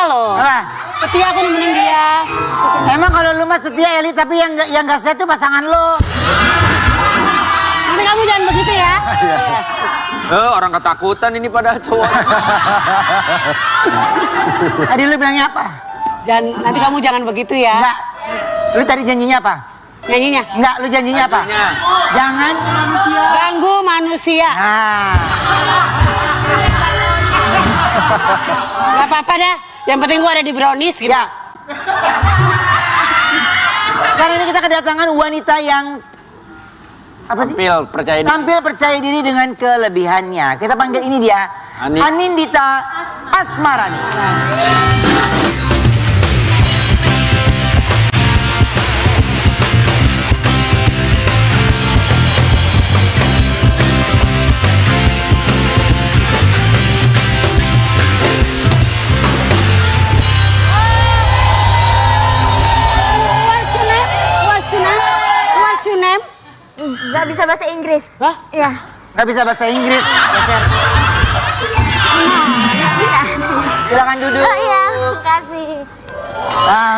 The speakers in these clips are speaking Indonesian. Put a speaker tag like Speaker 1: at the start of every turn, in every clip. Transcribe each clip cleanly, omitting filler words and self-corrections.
Speaker 1: loh.
Speaker 2: Apa?
Speaker 1: Setia aku nemenin dia.
Speaker 2: Emang kalau lu mah setia Eli, tapi yang nggak setia tuh pasangan lu.
Speaker 1: Nanti kamu jangan begitu ya.
Speaker 3: Orang ketakutan ini pada cowok.
Speaker 2: Tadi lu bilangnya apa?
Speaker 1: Nanti kamu jangan begitu ya.
Speaker 2: Enggak. Lu tadi janjinya apa?
Speaker 1: Nyanyinya.
Speaker 2: Enggak, lu janjinya apa? Jangan manusia.
Speaker 1: Ganggu manusia.
Speaker 2: Nah.
Speaker 1: Gak apa-apa dah. Yang penting gua ada di brownies gitu.
Speaker 2: Ya. Sekarang ini kita kedatangan wanita yang apa sih? Tampil percaya diri dengan kelebihannya. Kita panggil ini dia. Anindita Asmarani.
Speaker 1: What's your name?
Speaker 4: Gak bisa bahasa Inggris.
Speaker 1: Hah?
Speaker 4: Iya.
Speaker 2: Gak bisa bahasa Inggris. Geser. Silakan duduk.
Speaker 4: Oh iya, makasih.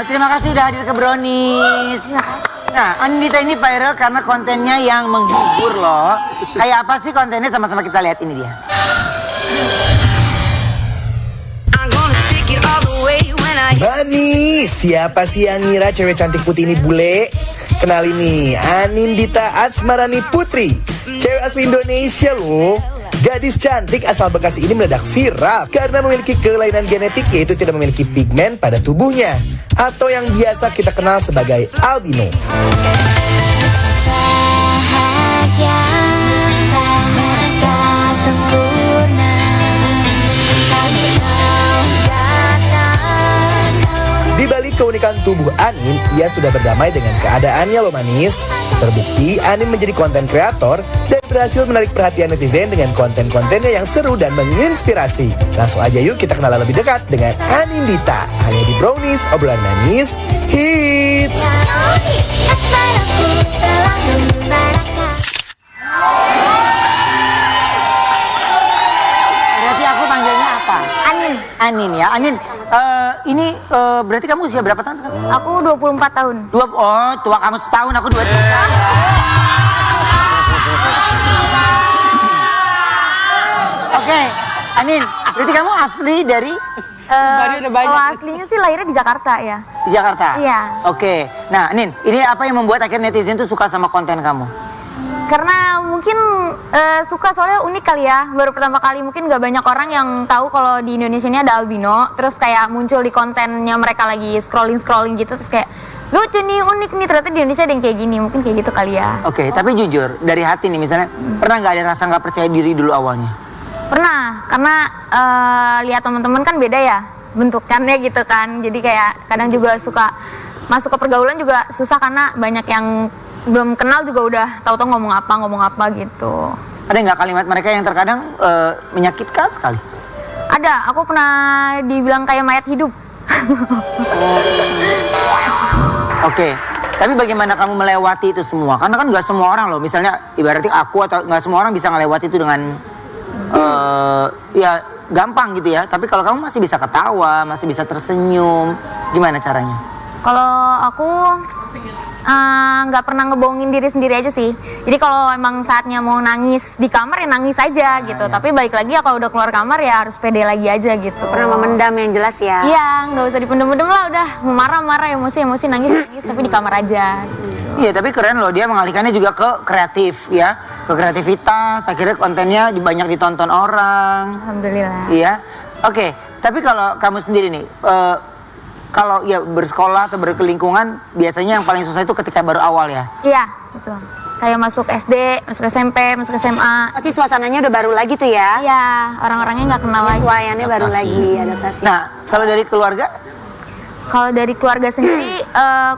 Speaker 2: Terima kasih udah hadir ke Brownies. Nah, Anindita ini viral karena kontennya yang menghibur loh. Kayak apa sih kontennya, sama-sama kita lihat, ini dia.
Speaker 5: Bani, siapa sih yang ngira cewek cantik putih ini bule? Kenalin nih, Anindita Asmarani Putri. Cewek asli Indonesia loh. Gadis cantik asal Bekasi ini meledak viral karena memiliki kelainan genetik, yaitu tidak memiliki pigmen pada tubuhnya, atau yang biasa kita kenal sebagai albino. Di balik keunikan tubuh Anin, ia sudah berdamai dengan keadaannya loh manis. Terbukti Anin menjadi konten kreator dan berhasil menarik perhatian netizen dengan konten-kontennya yang seru dan menginspirasi. Langsung aja yuk kita kenal lebih dekat dengan Anindita. Hanya di Brownies, obrolan manis, hits.
Speaker 2: Berarti aku panggilnya apa?
Speaker 4: Anin.
Speaker 2: Anin ya. Anin, ini berarti kamu usia berapa tahun sekarang?
Speaker 4: Aku 24 tahun.
Speaker 2: Oh, tua kamu setahun, aku 23. Oke, Anin, berarti kamu asli dari
Speaker 1: udah banyak.
Speaker 4: Kalau aslinya sih lahirnya di Jakarta ya.
Speaker 2: di Jakarta?
Speaker 4: Iya.
Speaker 2: Oke, nah Anin, ini apa yang membuat akhirnya netizen tuh suka sama konten kamu?
Speaker 4: Karena mungkin suka, soalnya unik kali ya. Baru pertama kali mungkin gak banyak orang yang tahu kalau di Indonesia ini ada albino. Terus kayak muncul di kontennya mereka lagi scrolling gitu. Terus kayak lucu nih, unik nih, ternyata di Indonesia ada yang kayak gini. Mungkin kayak gitu kali ya.
Speaker 2: Oke, tapi jujur, dari hati nih misalnya, pernah nggak ada rasa nggak percaya diri dulu awalnya?
Speaker 4: Pernah, karena lihat teman-teman kan beda ya bentukannya gitu kan. Jadi kayak kadang juga suka masuk ke pergaulan juga susah karena banyak yang belum kenal juga udah tahu-tahu ngomong apa gitu.
Speaker 2: Ada nggak kalimat mereka yang terkadang menyakitkan sekali?
Speaker 4: Ada, aku pernah dibilang kayak mayat hidup.
Speaker 2: Oke, tapi bagaimana kamu melewati itu semua? Karena kan nggak semua orang loh, misalnya ibaratnya aku atau nggak semua orang bisa melewati itu dengan ya gampang gitu ya. Tapi kalau kamu masih bisa ketawa, masih bisa tersenyum, gimana caranya?
Speaker 4: Kalau aku nggak pernah ngebohongin diri sendiri aja sih. Jadi kalau emang saatnya mau nangis di kamar ya nangis aja gitu.
Speaker 2: Ya.
Speaker 4: Tapi balik lagi ya kalau udah keluar kamar ya harus pede lagi aja gitu.
Speaker 1: Pernah memendam yang jelas ya.
Speaker 4: Iya, nggak usah dipendem-pendem lah, udah mau marah-marah, emosi nangis tapi di kamar aja.
Speaker 2: Iya, tapi keren loh, dia mengalihkannya juga ke kreatif ya, ke kreativitas. Akhirnya kontennya banyak ditonton orang.
Speaker 4: Alhamdulillah.
Speaker 2: Iya, oke. Tapi kalau kamu sendiri nih, kalau ya bersekolah atau berkelingkungan, biasanya yang paling susah itu ketika baru awal ya?
Speaker 4: Iya, betul. Kayak masuk SD, masuk SMP, masuk SMA.
Speaker 1: Pasti suasananya udah baru lagi tuh ya.
Speaker 4: Iya, orang-orangnya nggak kenal lagi.
Speaker 1: Penyesuaiannya baru lagi, adaptasi.
Speaker 2: Nah, kalau dari keluarga?
Speaker 4: Kalau dari keluarga sendiri,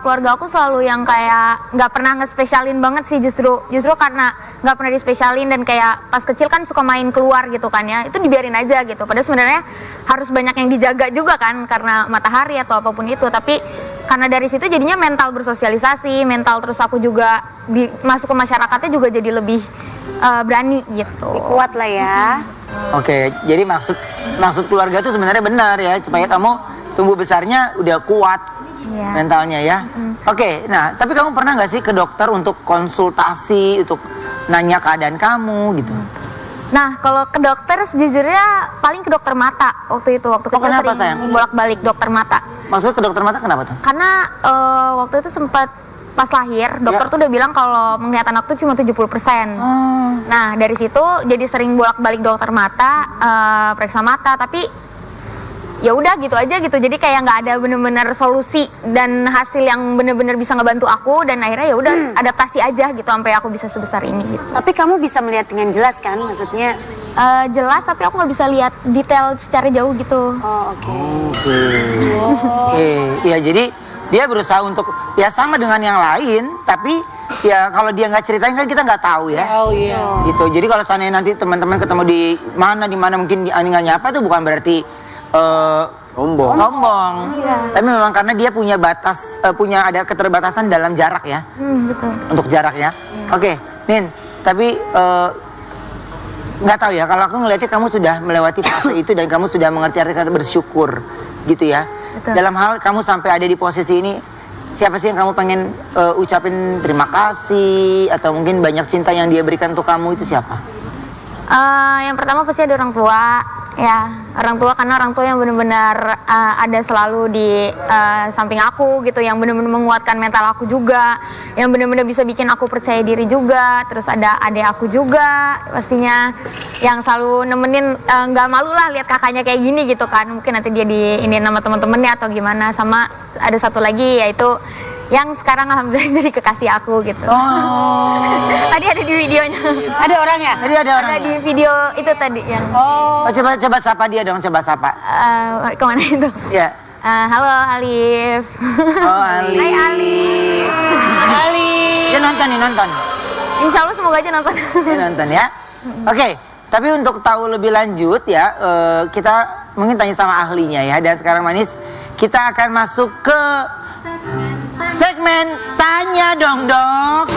Speaker 4: keluarga aku selalu yang kayak nggak pernah ngespesialin banget sih, justru karena nggak pernah dispesialin dan kayak pas kecil kan suka main keluar gitu kan ya, itu dibiarin aja gitu. Padahal sebenarnya harus banyak yang dijaga juga kan karena matahari atau apapun itu. Tapi karena dari situ jadinya mental bersosialisasi, mental terus aku juga masuk ke masyarakatnya juga jadi lebih berani gitu.
Speaker 1: Kuat lah ya.
Speaker 2: Oke, jadi maksud keluarga itu sebenarnya benar ya, supaya kamu tumbuh besarnya udah kuat
Speaker 4: Iya.
Speaker 2: mentalnya ya. Oke, nah tapi kamu pernah nggak sih ke dokter untuk konsultasi, untuk nanya keadaan kamu gitu?
Speaker 4: Nah, kalau ke dokter sejujurnya paling ke dokter mata waktu itu. Waktu kecil
Speaker 2: kenapa,
Speaker 4: sering
Speaker 2: sayang?
Speaker 4: bolak-balik dokter mata.
Speaker 2: Maksudnya ke dokter mata kenapa tuh?
Speaker 4: Karena waktu itu sempat pas lahir, dokter tuh udah bilang kalau menglihat anak tuh cuma 70%. Nah, dari situ jadi sering bolak-balik dokter mata, periksa mata, tapi ya udah gitu aja gitu. Jadi kayak nggak ada bener-bener solusi dan hasil yang bener-bener bisa ngebantu aku, dan akhirnya ya udah adaptasi aja gitu sampai aku bisa sebesar ini gitu.
Speaker 1: Tapi kamu bisa melihat dengan jelas kan, maksudnya?
Speaker 4: Jelas, tapi aku nggak bisa lihat detail secara jauh gitu.
Speaker 1: Oh, oke.
Speaker 2: Ya jadi dia berusaha untuk ya sama dengan yang lain, tapi ya kalau dia nggak ceritain kan kita nggak tahu ya.
Speaker 1: Oh iya.
Speaker 2: Gitu. Jadi kalau seandainya nanti teman-teman ketemu di mana mungkin Ani nggak nyapa itu bukan berarti sombong. Tapi memang karena dia punya batas, ada keterbatasan dalam jarak ya.
Speaker 4: Betul.
Speaker 2: Untuk jaraknya. Oke, Nin. Tapi nggak tahu ya. Kalau aku ngeliatnya kamu sudah melewati fase itu dan kamu sudah mengerti arti kata bersyukur, gitu ya.
Speaker 4: Betul.
Speaker 2: Dalam hal kamu sampai ada di posisi ini, siapa sih yang kamu pengen ucapin terima kasih atau mungkin banyak cinta yang dia berikan untuk kamu itu siapa?
Speaker 4: Yang pertama pasti ada orang tua. Ya, orang tua, karena orang tua yang benar-benar ada selalu di samping aku gitu, yang benar-benar menguatkan mental aku juga, yang benar-benar bisa bikin aku percaya diri juga. Terus ada adik aku juga pastinya, yang selalu nemenin, nggak malu lah lihat kakaknya kayak gini gitu kan. Mungkin nanti dia diinin sama teman-temannya atau gimana. Sama ada satu lagi yaitu yang sekarang alhamdulillah jadi kekasih aku gitu. Tadi ada di videonya.
Speaker 1: Ada orangnya?
Speaker 2: Tadi ada orang.
Speaker 4: Ada di video itu tadi yang.
Speaker 2: Coba sapa dia dong, coba sapa.
Speaker 4: Kemana itu?
Speaker 2: Ya.
Speaker 4: Halo Alif.
Speaker 2: Oh, Ali.
Speaker 4: Hai Alif.
Speaker 1: Alif.
Speaker 2: Dia nonton nih, nonton.
Speaker 4: Insya Allah semoga aja nonton.
Speaker 2: Dia nonton ya. Oke, tapi untuk tahu lebih lanjut ya, kita mungkin tanya sama ahlinya ya. Dan sekarang manis, kita akan masuk ke segmen Tanya Dong Dok.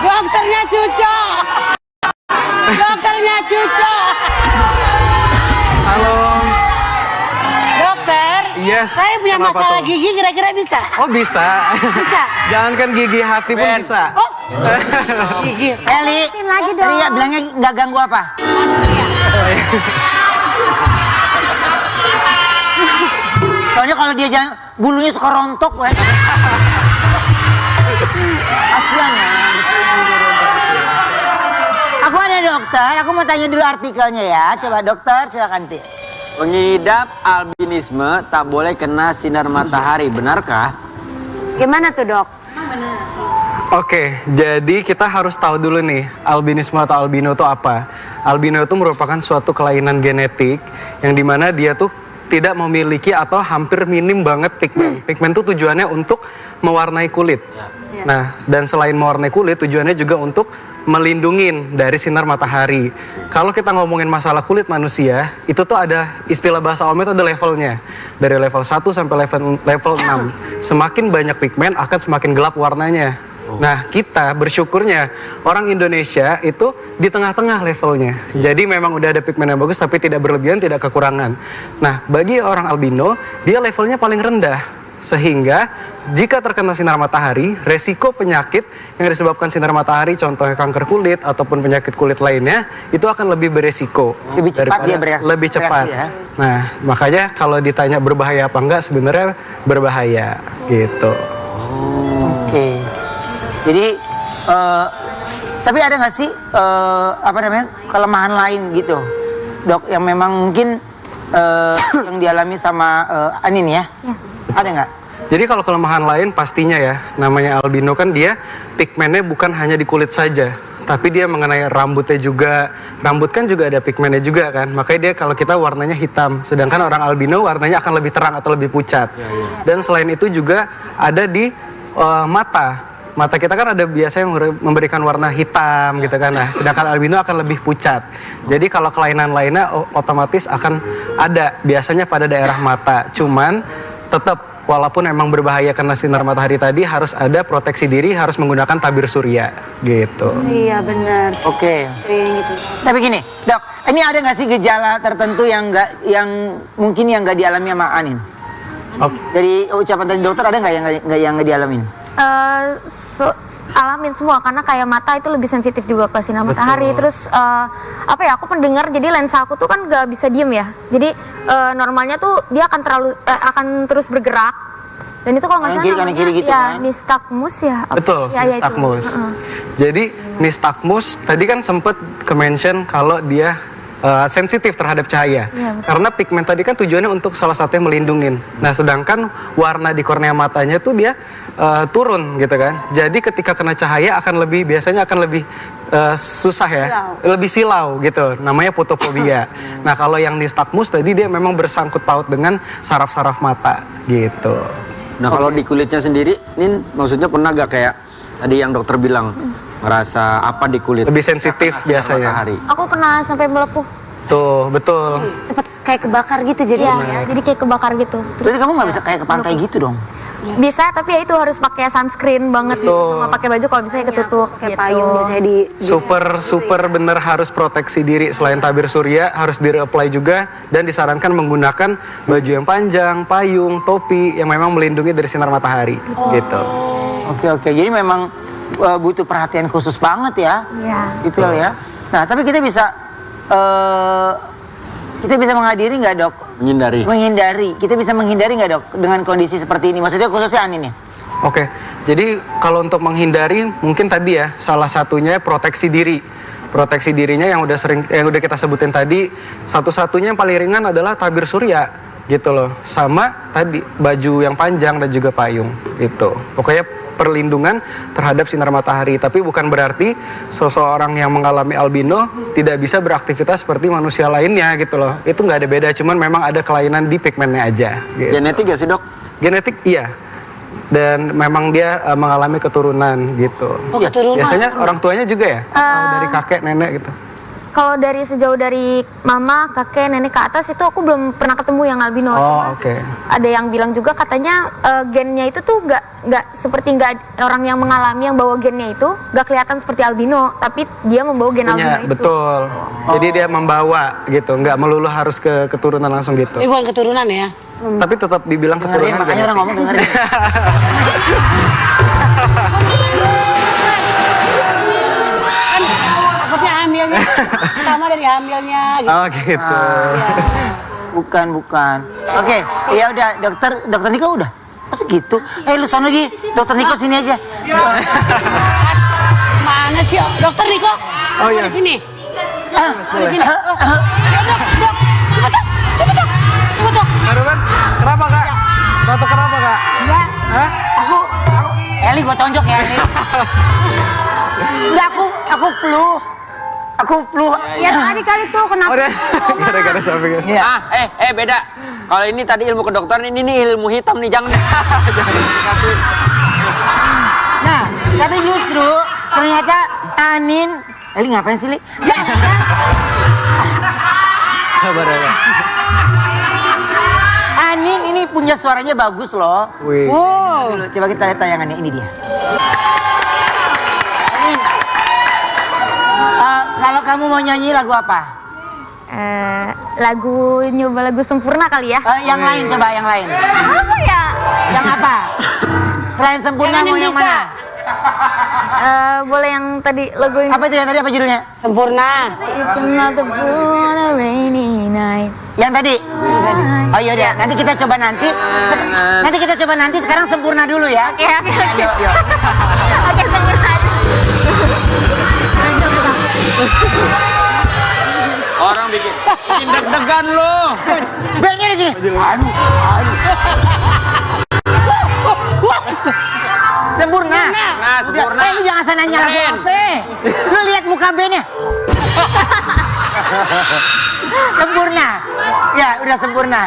Speaker 1: Dokternya Cuco. Dokternya Cuco.
Speaker 6: Halo.
Speaker 1: Dokter.
Speaker 6: Yes.
Speaker 1: Saya punya
Speaker 6: kenapa
Speaker 1: masalah
Speaker 6: tuh?
Speaker 1: gigi, kira-kira bisa?
Speaker 6: Oh bisa.
Speaker 1: Bisa.
Speaker 6: Jangankan gigi, hati pun bisa.
Speaker 1: Oh. Gigi.
Speaker 2: Eli,
Speaker 4: lagi dong.
Speaker 2: Ria bilangnya nggak ganggu apa? Soalnya kalau dia jangan, bulunya suka rontok, weh. Kasian ya. Aku ada dokter, aku mau tanya dulu artikelnya ya. Coba dokter, silakan Ti.
Speaker 3: Pengidap albinisme tak boleh kena sinar matahari, benarkah?
Speaker 1: Gimana tuh dok?
Speaker 6: Oke, jadi kita harus tahu dulu nih, albinisme atau albino itu apa. Albino itu merupakan suatu kelainan genetik yang dimana dia tuh tidak memiliki atau hampir minim banget pigmen. Pigmen itu tujuannya untuk mewarnai kulit. Nah, dan selain mewarnai kulit, tujuannya juga untuk melindungin dari sinar matahari. Kalau kita ngomongin masalah kulit manusia, itu tuh ada istilah bahasa awamnya itu ada levelnya. Dari level 1 sampai level 6. Semakin banyak pigmen akan semakin gelap warnanya. Nah, kita bersyukurnya orang Indonesia itu di tengah-tengah levelnya. Jadi memang udah ada pigmen yang bagus tapi tidak berlebihan, tidak kekurangan. Nah, bagi orang albino, dia levelnya paling rendah. Sehingga jika terkena sinar matahari, resiko penyakit yang disebabkan sinar matahari, contohnya kanker kulit ataupun penyakit kulit lainnya, itu akan lebih beresiko.
Speaker 2: Lebih cepat dia bereaksi.
Speaker 6: Lebih cepat.
Speaker 2: Ya?
Speaker 6: Nah, makanya kalau ditanya berbahaya apa enggak, sebenarnya berbahaya gitu.
Speaker 2: Oke. Jadi, tapi ada nggak sih kelemahan lain gitu, dok, yang memang mungkin yang dialami sama Anin ya? Ada nggak?
Speaker 6: Jadi kalau kelemahan lain pastinya ya, namanya albino kan dia pigmennya bukan hanya di kulit saja, tapi dia mengenai rambutnya juga. Rambut kan juga ada pigmennya juga kan, makanya dia kalau kita warnanya hitam, sedangkan orang albino warnanya akan lebih terang atau lebih pucat. Dan selain itu juga ada di mata. Mata kita kan ada biasanya memberikan warna hitam gitu kan, nah sedangkan albino akan lebih pucat. Jadi kalau kelainan lainnya otomatis akan ada biasanya pada daerah mata, cuman tetap walaupun emang berbahaya kena sinar matahari tadi, harus ada proteksi diri, harus menggunakan tabir surya gitu.
Speaker 1: Iya benar.
Speaker 2: Oke.
Speaker 1: Gitu.
Speaker 2: Tapi gini, Dok, ini ada nggak sih gejala tertentu yang mungkin yang nggak dialami sama Anin? Dari ucapan tadi dokter ada nggak yang nggak dialamin?
Speaker 4: Alamin semua karena kayak mata itu lebih sensitif juga ke sinar matahari. Terus aku pendengar, jadi lensa aku tuh kan gak bisa diem ya. Jadi normalnya tuh dia akan terus bergerak. Dan itu kalau nggak salah namanya
Speaker 2: kiri gitu, kan?
Speaker 4: nystagmus ya.
Speaker 6: Betul,
Speaker 4: ya,
Speaker 6: nystagmus. Jadi nystagmus tadi kan sempet ke-mention kalau dia sensitif terhadap cahaya.
Speaker 4: Ya,
Speaker 6: karena pigmen tadi kan tujuannya untuk salah satunya melindungin. Nah, sedangkan warna di kornea matanya tuh dia turun gitu kan. Jadi ketika kena cahaya biasanya akan lebih susah ya, lebih silau gitu. Namanya fotofobia. Nah, kalau yang nystagmus tadi dia memang bersangkut paut dengan saraf-saraf mata gitu.
Speaker 3: Nah kalau di kulitnya sendiri, Nin maksudnya pernah gak kayak tadi yang dokter bilang ngerasa apa di kulit?
Speaker 6: Lebih sensitif biasanya.
Speaker 3: Matahari.
Speaker 4: Aku pernah sampai melepuh.
Speaker 6: Tuh, betul.
Speaker 1: Cepet kayak kebakar gitu jadi.
Speaker 4: Iya, jadi kayak kebakar gitu.
Speaker 2: Berarti kamu nggak bisa kayak ke pantai gitu dong?
Speaker 4: Bisa, tapi ya itu harus pakai sunscreen banget gitu, sama pakai baju kalau bisa ketutup
Speaker 1: Kayak
Speaker 4: gitu.
Speaker 1: payung biasanya di
Speaker 6: Super bener harus proteksi diri. Selain tabir surya harus di-apply juga, dan disarankan menggunakan baju yang panjang, payung, topi yang memang melindungi dari sinar matahari gitu.
Speaker 2: Oke. Jadi memang butuh perhatian khusus banget ya.
Speaker 4: Iya.
Speaker 2: Gitu ya. Nah, tapi kita bisa menghadiri nggak, Dok? Menghindari. Kita bisa menghindari nggak, Dok, dengan kondisi seperti ini? Maksudnya khususnya Anin ya?
Speaker 6: Oke, jadi kalau untuk menghindari mungkin tadi ya salah satunya proteksi diri. Proteksi dirinya yang udah kita sebutin tadi, satu-satunya yang paling ringan adalah tabir surya gitu loh. Sama tadi baju yang panjang dan juga payung gitu. Pokoknya perlindungan terhadap sinar matahari, tapi bukan berarti seseorang yang mengalami albino tidak bisa beraktivitas seperti manusia lainnya gitu loh. Itu nggak ada beda, cuman memang ada kelainan di pigmennya aja. Gitu.
Speaker 3: Genetik gak sih, Dok?
Speaker 6: Genetik iya, dan memang dia mengalami keturunan gitu.
Speaker 1: Oh, keturunan.
Speaker 6: Biasanya orang tuanya juga ya, atau dari kakek nenek gitu.
Speaker 4: Kalau dari sejauh dari mama, kakek, nenek ke atas itu aku belum pernah ketemu yang albino.
Speaker 6: Oh, oke.
Speaker 4: Ada yang bilang juga katanya gennya itu tuh nggak orang yang mengalami yang bawa gennya itu nggak kelihatan seperti albino, tapi dia membawa gen albino itu.
Speaker 6: Betul. Jadi dia membawa gitu, nggak melulu harus ke keturunan langsung gitu.
Speaker 1: Ini bukan keturunan ya?
Speaker 6: Tapi tetap dibilang keturunan.
Speaker 2: Makanya orang ngomong dengerin.
Speaker 1: Takutnya hamilnya. Pertama dari hamilnya gitu.
Speaker 6: Oh gitu.
Speaker 2: Bukan. Oke, ya udah, dokter Niko udah. Masa gitu? Lu sono lagi, dokter Niko sini aja.
Speaker 1: Mana sih, dokter Niko?
Speaker 6: Oh iya.
Speaker 1: Di sini. Di sini. Coba dok.
Speaker 6: Aruban, kenapa kak? Batuk kenapa kak?
Speaker 1: Iya.
Speaker 6: Hah?
Speaker 2: Eli, gua tonjok ya, Eli. Udah, aku flu.
Speaker 1: Ya tadi kali tuh kenapa?
Speaker 6: Udah, gara-gara samping.
Speaker 2: Ya.
Speaker 3: Beda. Kalau ini tadi ilmu kedokteran, ini ilmu hitam nih, jangan.
Speaker 2: Nah, tapi justru ternyata Anin, Eli ngapain sih, Li?
Speaker 6: Sabar ya.
Speaker 2: Anin ini punya suaranya bagus loh.
Speaker 6: Wih.
Speaker 2: Wow. Coba kita lihat tayangannya, ini dia. Anin, kalau kamu mau nyanyi lagu apa?
Speaker 4: Nyoba lagu Sempurna kali ya.
Speaker 2: Yang lain, coba yang lain.
Speaker 4: Apa ya?
Speaker 2: Yang apa? Selain Sempurna mau yang mana?
Speaker 4: Boleh yang tadi lagu ini.
Speaker 2: Apa itu yang tadi, apa judulnya?
Speaker 1: Sempurna.
Speaker 4: It's not the blue on a rainy night.
Speaker 2: Yang tadi? Oh iya udah, nanti kita coba nanti. Sekarang Sempurna dulu ya.
Speaker 4: Oke.
Speaker 2: Yuk.
Speaker 4: Oke, Sempurna.
Speaker 3: Orang bikin deg-degan lo.
Speaker 2: Bandnya di sini. Aduh. Sempurna.
Speaker 3: Nah, Sempurna.
Speaker 2: Lu jangan asal nanya lagu
Speaker 3: Keren.
Speaker 2: apa. Lu lihat muka bandnya. Sempurna. Ya, udah Sempurna.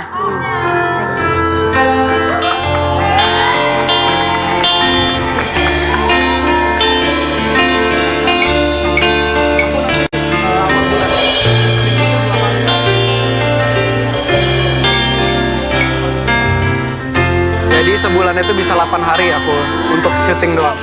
Speaker 6: Jadi sebulan itu bisa 8 hari aku untuk syuting doang.